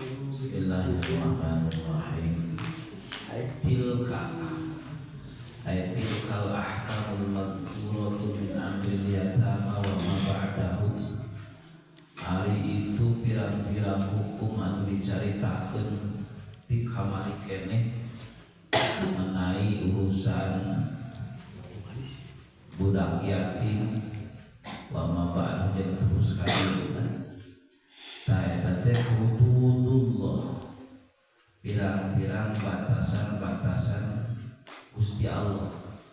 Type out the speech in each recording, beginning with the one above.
Bismillahirrahmanirrahim. Tilkal ahkamul madhkuratu min amril yatama wa ma ba'dahu. Hari itu pirang-pirang hukum anu dicaritakeun di kamari keneh mengenai urusan budak yatim wa ma ba'dahu jeung terus kadina. Ta teh hududullah, pirang-pirang batasan-batasan Gusti Allah,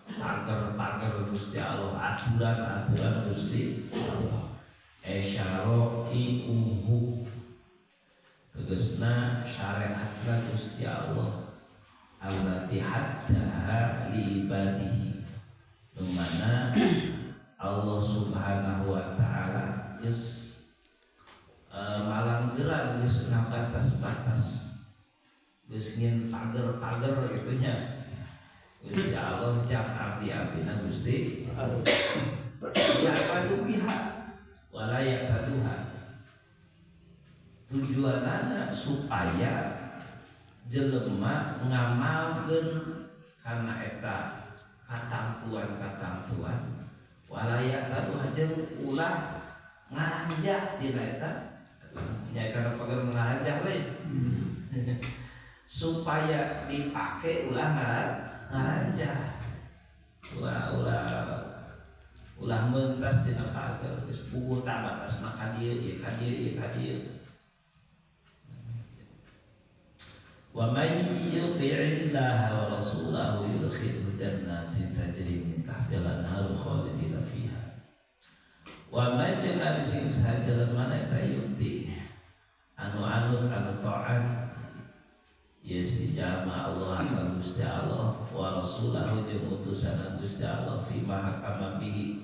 pagar-pagar Gusti Allah, aturan-aturan Gusti Allah. Syara'i'uhu, tegasna syariatna Gusti Allah, allati haddaha li ibadihi, dimana Allah Subhanahu wa ta'ala geus malanggeran, geus ngabatas-batas, geus ngin pager-pager gitunya. Gusti Allah jang abdi-abdina Gusti Allah. Ya padu pihak wala yataduha. Tujuanana supaya jelema ngamalkeun kana eta katampuan-katampuan, wala yataduha jeung ulah ngaranjak dina eta. Nya kana pager ngaranjak we. Supaya dipake ulah ngaranjak. Ulah mentas dina pager geus puguh tabatasna ka dieu ieu ka dieu ieu ka dieu. Wa may yuti'illaha wa rasulahu yudkhilhu jannatin tajri min tahtiha al-anharu khalidina fiha. Wa may jeung sing saja lemana eta yuti anu taat ya si jama Allah akan Gusti Allah wa rasulahu jeung utusan Gusti Allah fi ma hakama bihi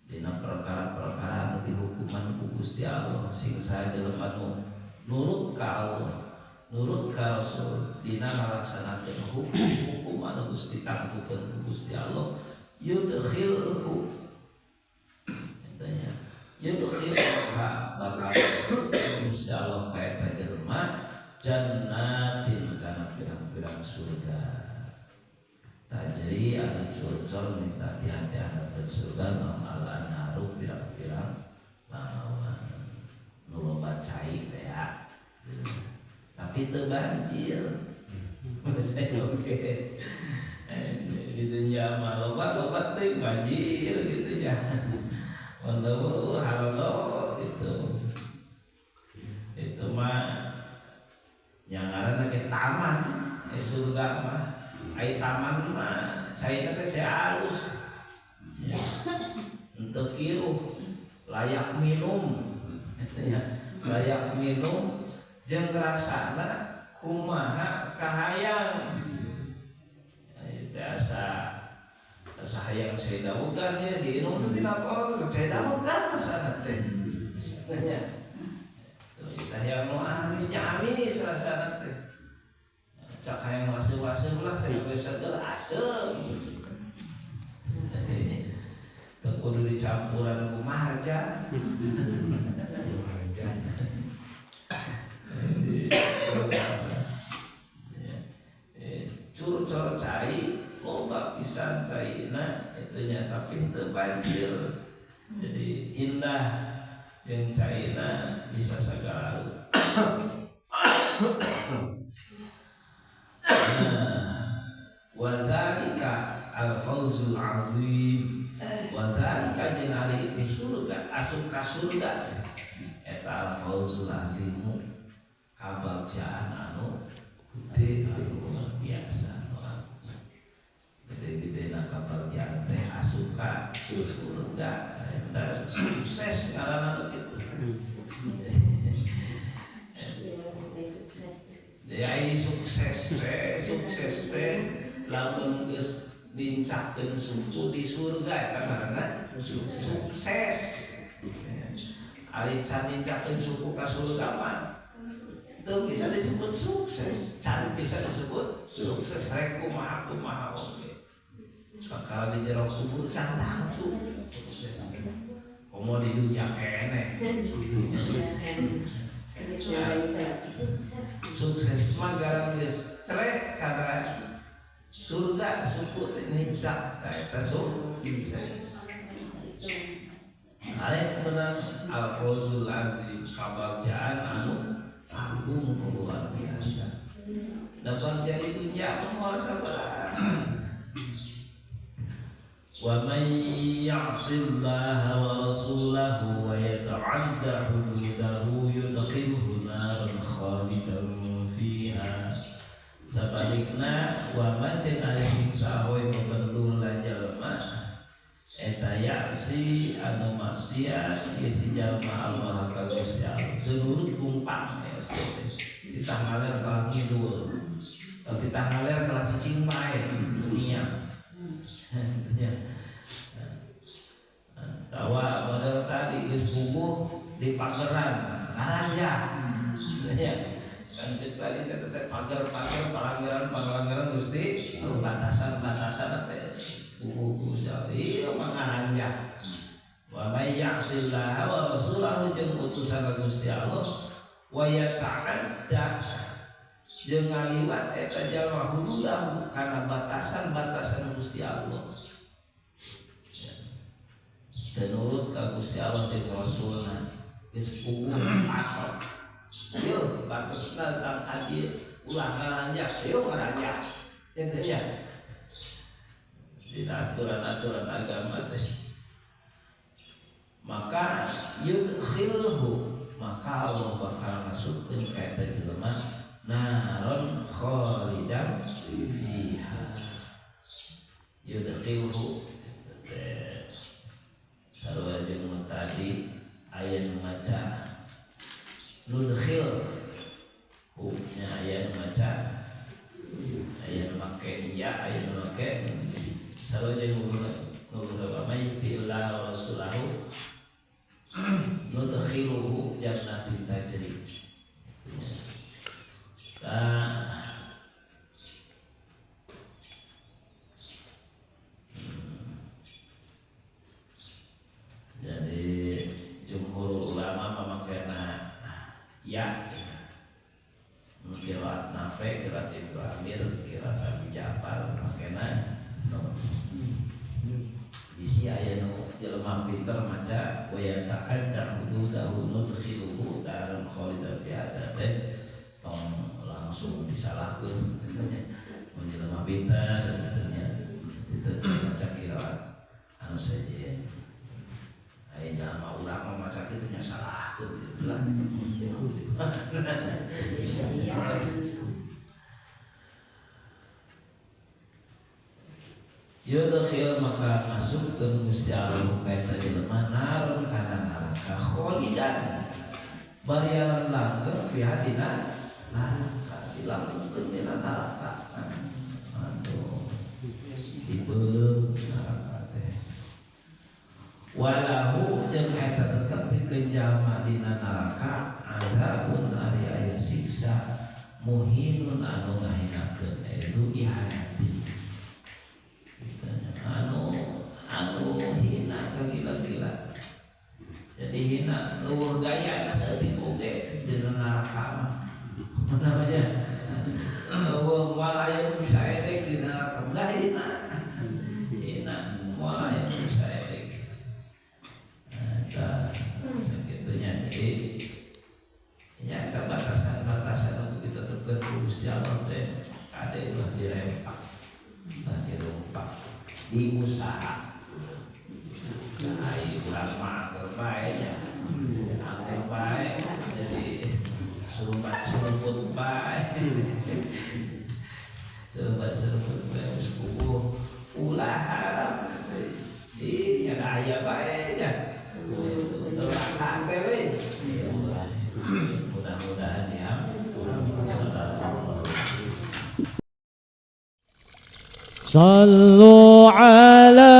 dina perkara-perkara anu dihukuman ku Gusti Allah. Sing saja lemanu nurut ka Allah, nurut ka Rasul dina ngalaksanakeun hukum anu Gusti tampukeun ku Gusti Allah, yudkhilhu yudkhilha bakal Gusti Allah ka eta jelema jannatin kana pirang-pirang surga tajri anu curcol minta hati-hati surga naon al-anharu pirang-pirang lawan nu loba cai teh ya, tapi teu banjir. Saya oke di dunia mah loba teh banjir gitu ya. Untuk halal itu mah yang ngaranna ke taman surga mah ai taman mah caina teh halus ya, untuk kiruh layak minum ya, layak minum jeung rasana kumaha kahayang asa hayang saya dawugan ya diinum teh dina apa saya dawugan rasana teh ya kita yang nu amisnya amis rasana teh cak hayang waseu-waseu lah saya geus segel asem teu kudu dicampuran ku marjan curcol cai loba pisan caina itunya tapi teu banjir, jadi indah yang caina bisa segala. Wa dzalika al-fawzul azim, wa dzalika jeung ari itu surga, asup ka surga eta al-fawzul azim, kabagjaan anu gede anu luar biasa. Gede-gedena kabagjaan teh asup ka surga eta sukses ngaranna kitu. Ya ini sukses teh lamun geus dincakeun suku di surga eta ngaranna sukses. Ari can dincakeun suku ka surga mah teu bisa disebut sukses, can bisa disebut sukses rek kumaha oge. Bakal di jero kubur can tangtu sukses. Komo di dunia kene. sukses magaran geus cerek karena surga suku nincak eta sukses arek menang al-fawzul azim kabagjaan anu agung luar biasa dapat jadi dunia moal sabar wa may ya'sillaha wa rasulahu wa yata'adda hududahu yudkhilhu naran khalidan fiha sabalikna wa man jeung ari siksa we pembendul jalma eta ya'si anu maksiat ieu si jalma Allah ka Gusti Allah teu nurut kumpang ya kita ngaler ka ngidul kita ngaler ka cicing bae dunia tawa model tadi geus puguh di pageran naranja ya kan cek tadi teh pagar-pagar palanggaran Gusti batasan-batasan teh puguh Gusti mangaranja wa may ya'sillaha wa rasulahu jeung utusan Gusti Allah wa yata'adda jeung ngaliwat eta jalma hududah kana batasan-batasan Gusti Allah dan nurut ka Gusti Allah jeung Rasulna geus puguh patok yeuh batosna tang kadieu ulah ngaranjak yeuh ngaranjak ente nya dina aturan-aturan agama teh maka yudkhilhu maka Allah bakal masukkeun ka eta jelema naron khalidan fiha yudkhilhu sarua jeung tadi aya nu maca nudkhil nya aya nu maca aya nu make iya aya nu make sarua jeung beberapa maytillah wa rasulahu nudkhiluhu jannatin tajri jadi jumhur ulama memakainya ya kiraat Nafi, kiraat Ibnu Amir, kiraat Abi Ja'far memakainya no. Isi aya nu jelema pinter maca wa yata'adda hududahu nudkhiluhu daran khalidan fiha teh tong langsung disalahkeun mun jelema pinter itu maca kiraat anu saja aya jalma ulama maca kitu nya salahkeun lah yudkhil maka masuk ke Gusti Allah kaita jelema naron kana neraka khalidan bariaran langgeng fi hadina neraka dilangkeun dina neraka aduh sibeuleuh neraka teh walahu jeung eta tetep pikeun jalma dina neraka azabun ari aya siksa muhinun anu ngahinakeun itu ihanati anu hina ka gila-gila jadi hina eueuh gaya na saeutik oge di neraka mah namanya eueuh moal aya nu saedek di neraka udah hina moal aya nu saedek eta sakitunya jadi nyata batasan-batasan untuk ditetepkeun Gusti Allah teh ada ulah dirempak dirumpak diusaha ai ulama terbaiknya angker baik jadi serumpat baik serumpat baik sepupu ulah harap ini ada ayah baiknya terlalu tele mudah-mudahan ya صلوا على